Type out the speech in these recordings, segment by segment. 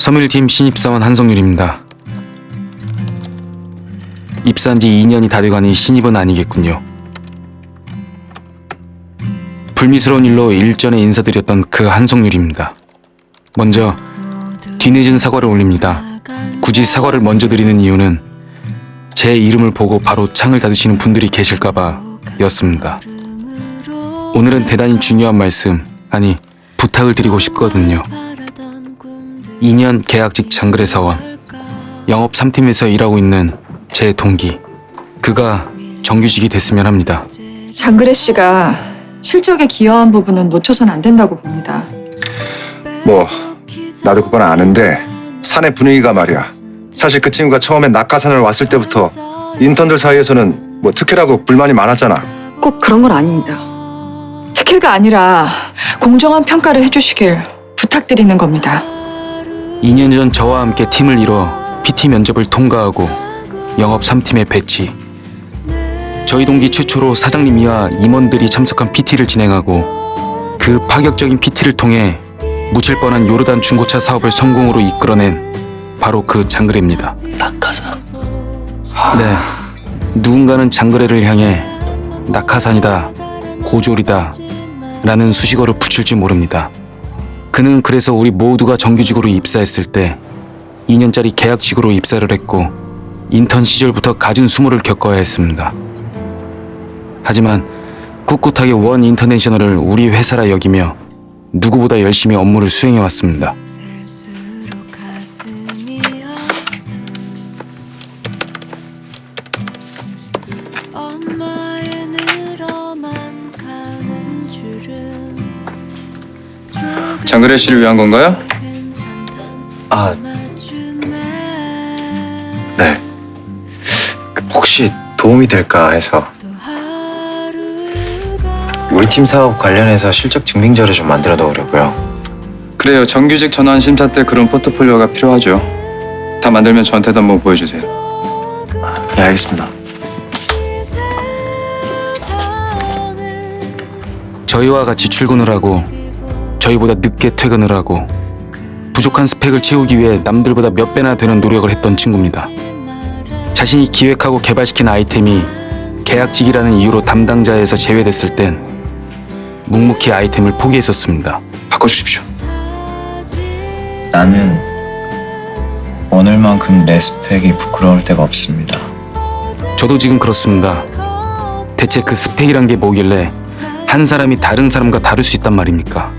섬유팀 신입사원 한성률입니다. 입사한 지 2년이 다 돼가니 신입은 아니겠군요. 불미스러운 일로 일전에 인사드렸던 그 한성률입니다. 먼저 뒤늦은 사과를 올립니다. 굳이 사과를 먼저 드리는 이유는 제 이름을 보고 바로 창을 닫으시는 분들이 계실까봐 였습니다. 오늘은 대단히 중요한 말씀, 아니 부탁을 드리고 싶거든요. 2년 계약직 장거래 사원, 영업 3팀에서 일하고 있는 제 동기, 그가 정규직이 됐으면 합니다. 장그래 씨가 실적에 기여한 부분은 놓쳐선 안 된다고 봅니다. 뭐 나도 그건 아는데 사내 분위기가 말이야. 사실 그 친구가 처음에 낙하산을 왔을 때부터 인턴들 사이에서는 뭐 특혜라고 불만이 많았잖아. 꼭 그런 건 아닙니다. 특혜가 아니라 공정한 평가를 해주시길 부탁드리는 겁니다. 2년 전 저와 함께 팀을 이뤄 PT 면접을 통과하고 영업 3팀에 배치. 저희 동기 최초로 사장님이와 임원들이 참석한 PT를 진행하고 그 파격적인 PT를 통해 묻힐 뻔한 요르단 중고차 사업을 성공으로 이끌어낸 바로 그 장거래입니다. 낙하산. 네, 누군가는 장거래를 향해 낙하산이다, 고졸이다 라는 수식어를 붙일지 모릅니다. 그는 그래서 우리 모두가 정규직으로 입사했을 때 2년짜리 계약직으로 입사를 했고 인턴 시절부터 갖은 수모를 겪어야 했습니다. 하지만 꿋꿋하게 원 인터내셔널을 우리 회사라 여기며 누구보다 열심히 업무를 수행해왔습니다. 장그래 씨를 위한 건가요? 아, 네. 혹시 도움이 될까 해서. 우리 팀 사업 관련해서 실적 증빙 자료 좀 만들어 놓으려고요. 그래요. 정규직 전환 심사 때 그런 포트폴리오가 필요하죠. 다 만들면 저한테도 한번 보여주세요. 네, 알겠습니다. 저희와 같이 출근을 하고 저희보다 늦게 퇴근을 하고 부족한 스펙을 채우기 위해 남들보다 몇 배나 되는 노력을 했던 친구입니다. 자신이 기획하고 개발시킨 아이템이 계약직이라는 이유로 담당자에서 제외됐을 땐 묵묵히 아이템을 포기했었습니다. 바꿔주십시오. 나는 오늘만큼 내 스펙이 부끄러울 때가 없습니다. 저도 지금 그렇습니다. 대체 그 스펙이란 게 뭐길래 한 사람이 다른 사람과 다를 수 있단 말입니까?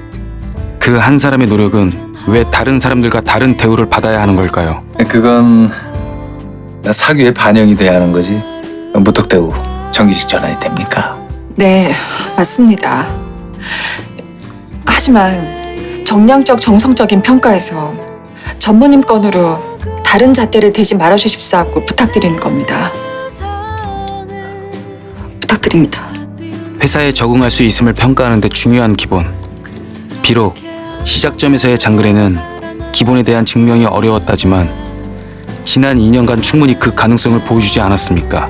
그 한 사람의 노력은 왜 다른 사람들과 다른 대우를 받아야 하는 걸까요? 그건 사규에 반영이 돼야 하는 거지. 무턱대고 정규직 전환이 됩니까? 네, 맞습니다. 하지만 정량적 정성적인 평가에서 전무님 건으로 다른 잣대를 대지 말아주십사고 부탁드리는 겁니다. 부탁드립니다. 회사에 적응할 수 있음을 평가하는 데 중요한 기본. 비록 시작점에서의 장거래는 기본에 대한 증명이 어려웠다지만 지난 2년간 충분히 그 가능성을 보여주지 않았습니까?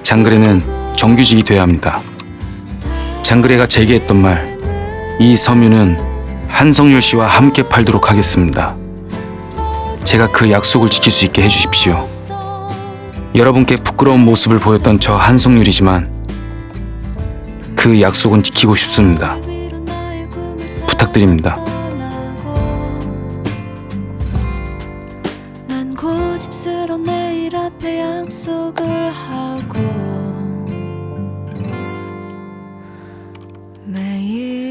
장거래는 정규직이 돼야 합니다. 장거래가 제게 했던 말, 이 섬유는 한성률 씨와 함께 팔도록 하겠습니다. 제가 그 약속을 지킬 수 있게 해주십시오. 여러분께 부끄러운 모습을 보였던 저 한성률이지만 그 약속은 지키고 싶습니다. 부탁드립니다. 난 고집스러운 내일 앞에 약속을 하고 매일